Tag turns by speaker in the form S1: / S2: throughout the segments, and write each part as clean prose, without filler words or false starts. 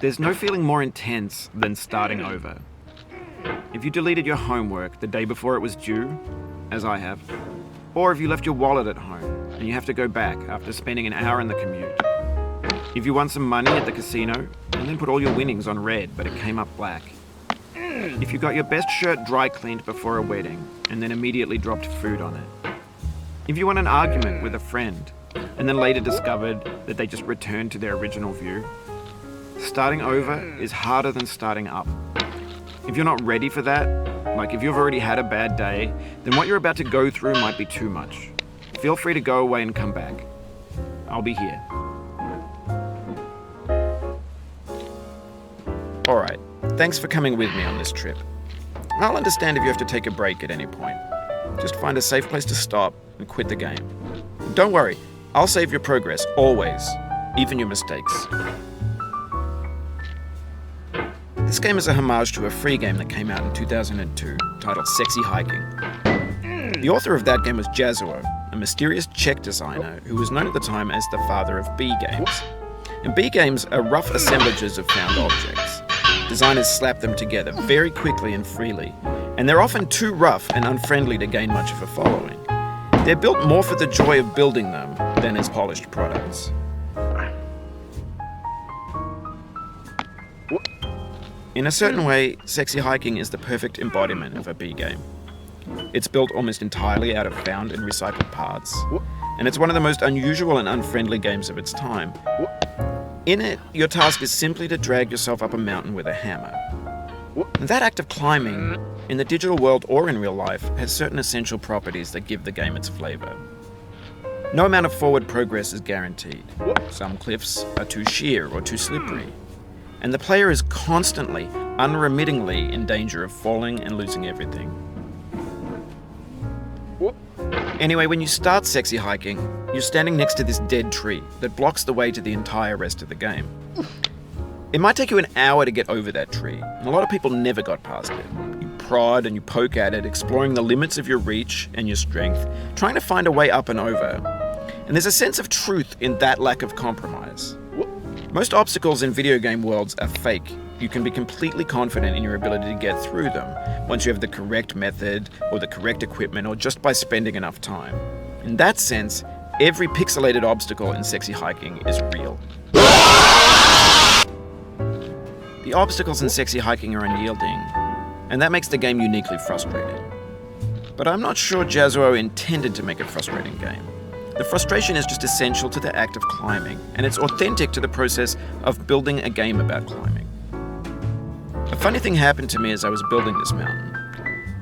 S1: There's no feeling more intense than starting over. If you deleted your homework the day before it was due, as I have, or if you left your wallet at home and you have to go back after spending an hour in the commute. If you won some money at the casino and then put all your winnings on red but it came up black. If you got your best shirt dry cleaned before a wedding and then immediately dropped food on it. If you won an argument with a friend and then later discovered that they just returned to their original view. Starting over is harder than starting up. If you're not ready for that, like if you've already had a bad day, then what you're about to go through might be too much. Feel free to go away and come back. I'll be here. Alright, thanks for coming with me on this trip. I'll understand if you have to take a break at any point. Just find a safe place to stop and quit the game. Don't worry, I'll save your progress, always, even your mistakes. This game is a homage to a free game that came out in 2002, titled Sexy Hiking. The author of that game was Jazzuo, a mysterious Czech designer who was known at the time as the father of B games. And B games are rough assemblages of found objects. Designers slap them together very quickly and freely, and they're often too rough and unfriendly to gain much of a following. They're built more for the joy of building them than as polished products. In a certain way, Sexy Hiking is the perfect embodiment of a B game. It's built almost entirely out of found and recycled parts, and it's one of the most unusual and unfriendly games of its time. In it, your task is simply to drag yourself up a mountain with a hammer. And that act of climbing, in the digital world or in real life, has certain essential properties that give the game its flavor. No amount of forward progress is guaranteed. Some cliffs are too sheer or too slippery. And the player is constantly, unremittingly in danger of falling and losing everything. Anyway, when you start Sexy Hiking, you're standing next to this dead tree that blocks the way to the entire rest of the game. It might take you an hour to get over that tree, and a lot of people never got past it. You prod and you poke at it, exploring the limits of your reach and your strength, trying to find a way up and over. And there's a sense of truth in that lack of compromise. Most obstacles in video game worlds are fake. You can be completely confident in your ability to get through them once you have the correct method or the correct equipment or just by spending enough time. In that sense, every pixelated obstacle in Sexy Hiking is real. The obstacles in Sexy Hiking are unyielding, and that makes the game uniquely frustrating. But I'm not sure Jazzuo intended to make a frustrating game. The frustration is just essential to the act of climbing, and it's authentic to the process of building a game about climbing. A funny thing happened to me as I was building this mountain.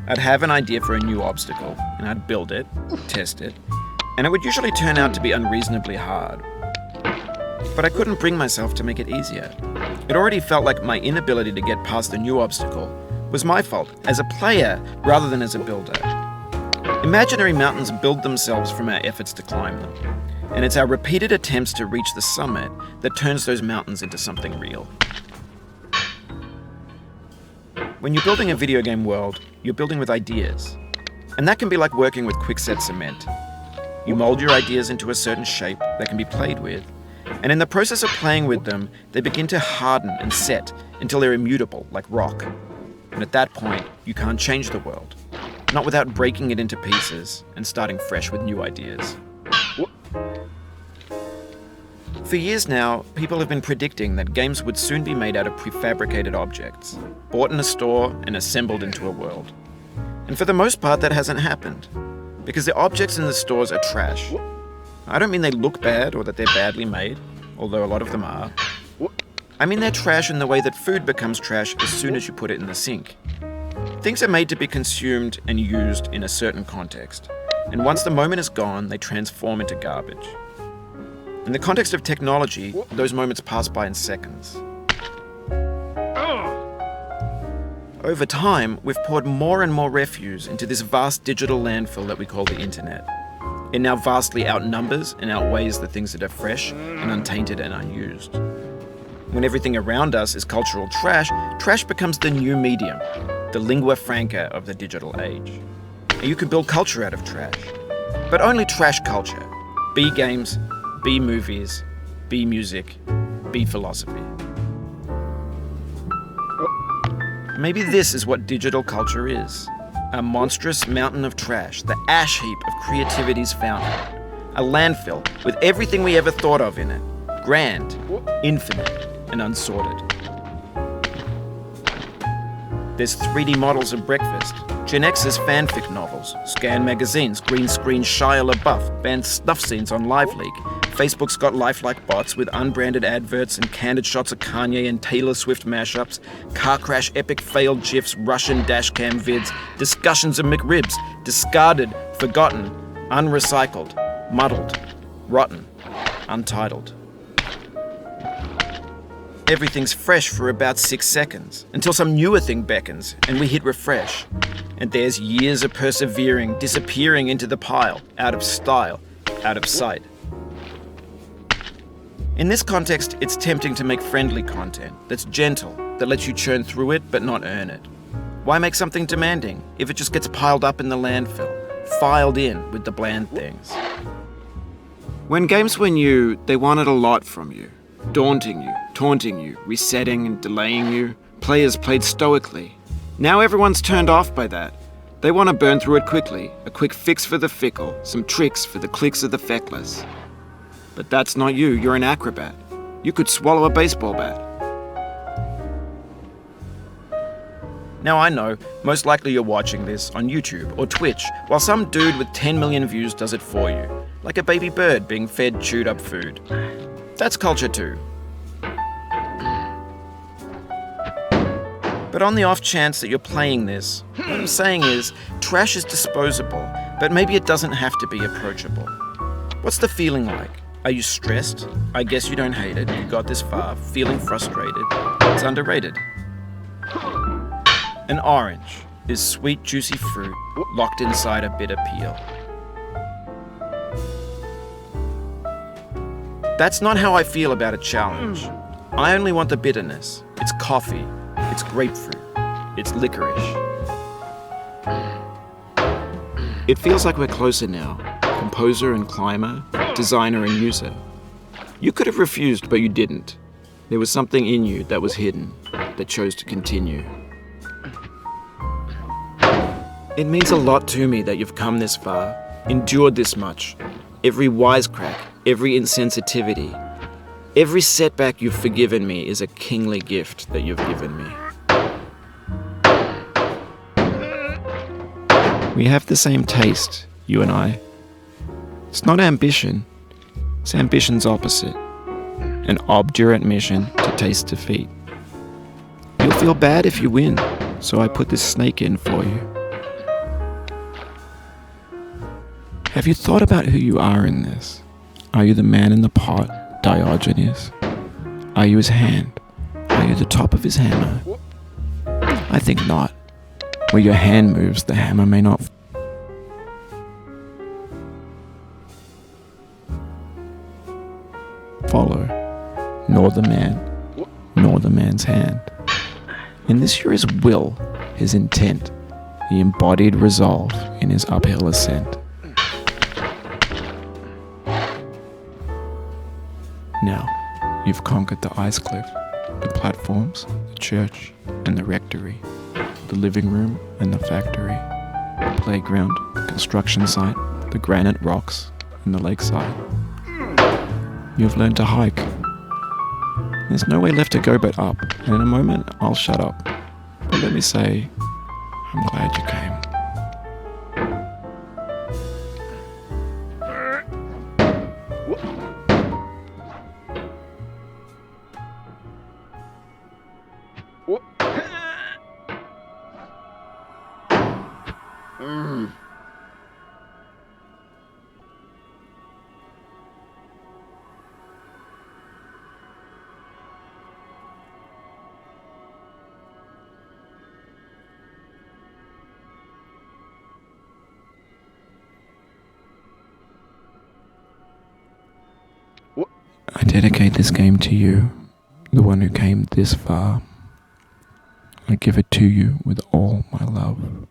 S1: I'd have an idea for a new obstacle, and I'd build it, test it, and it would usually turn out to be unreasonably hard. But I couldn't bring myself to make it easier. It already felt like my inability to get past the new obstacle was my fault as a player rather than as a builder. Imaginary mountains build themselves from our efforts to climb them, and it's our repeated attempts to reach the summit that turns those mountains into something real. When you're building a video game world, you're building with ideas, and that can be like working with quickset cement. You mold your ideas into a certain shape that can be played with, and in the process of playing with them, they begin to harden and set until they're immutable, like rock. And at that point, you can't change the world. Not without breaking it into pieces and starting fresh with new ideas. For years now, people have been predicting that games would soon be made out of prefabricated objects, bought in a store and assembled into a world. And for the most part, that hasn't happened, because the objects in the stores are trash. I don't mean they look bad or that they're badly made, although a lot of them are. I mean they're trash in the way that food becomes trash as soon as you put it in the sink. Things are made to be consumed and used in a certain context, and once the moment is gone, they transform into garbage. In the context of technology, those moments pass by in seconds. Over time, we've poured more and more refuse into this vast digital landfill that we call the internet. It now vastly outnumbers and outweighs the things that are fresh and untainted and unused. When everything around us is cultural trash, trash becomes the new medium, the lingua franca of the digital age. And you can build culture out of trash. But only trash culture. Be games, be movies, be music, be philosophy. Maybe this is what digital culture is. A monstrous mountain of trash, the ash heap of creativity's fountain. A landfill with everything we ever thought of in it. Grand, infinite, and unsorted. There's 3D models of breakfast, Gen X's fanfic novels, scan magazines, green screen Shia LaBeouf, banned snuff scenes on LiveLeak. Facebook's got lifelike bots with unbranded adverts and candid shots of Kanye and Taylor Swift mashups, car crash epic failed GIFs, Russian dashcam vids, discussions of McRibs, discarded, forgotten, unrecycled, muddled, rotten, untitled. Everything's fresh for about 6 seconds, until some newer thing beckons, and we hit refresh. And there's years of persevering disappearing into the pile, out of style, out of sight. In this context, it's tempting to make friendly content that's gentle, that lets you churn through it but not earn it. Why make something demanding if it just gets piled up in the landfill, filed in with the bland things? When games were new, they wanted a lot from you. Daunting you, taunting you, resetting and delaying you. Players played stoically. Now everyone's turned off by that. They want to burn through it quickly, a quick fix for the fickle, some tricks for the clicks of the feckless. But that's not you, you're an acrobat. You could swallow a baseball bat. Now I know, most likely you're watching this on YouTube or Twitch, while some dude with 10 million views does it for you, like a baby bird being fed chewed up food. That's culture too. But on the off chance that you're playing this, what I'm saying is, trash is disposable, but maybe it doesn't have to be approachable. What's the feeling like? Are you stressed? I guess you don't hate it. You got this far, feeling frustrated. It's underrated. An orange is sweet, juicy fruit locked inside a bitter peel. That's not how I feel about a challenge. I only want the bitterness. It's coffee. It's grapefruit. It's licorice. It feels like we're closer now. Composer and climber, designer and user. You could have refused, but you didn't. There was something in you that was hidden, that chose to continue. It means a lot to me that you've come this far, endured this much. Every wisecrack, every insensitivity, every setback you've forgiven me is a kingly gift that you've given me. We have the same taste, you and I. It's not ambition, it's ambition's opposite. An obdurate mission to taste defeat. You'll feel bad if you win, so I put this snake in for you. Have you thought about who you are in this? Are you the man in the pot, Diogenes? Are you his hand? Are you the top of his hammer? I think not. Where your hand moves, the hammer may not. Follow, nor the man, nor the man's hand. In this you're his will, his intent, the embodied resolve in his uphill ascent. Now, you've conquered the ice cliff, the platforms, the church, and the rectory, the living room and the factory, the playground, the construction site, the granite rocks, and the lakeside. You've learned to hike. There's no way left to go but up, and in a moment, I'll shut up. But let me say, I'm glad you came. I dedicate this game to you,
S2: the one who came this far. I give it to you with all my love.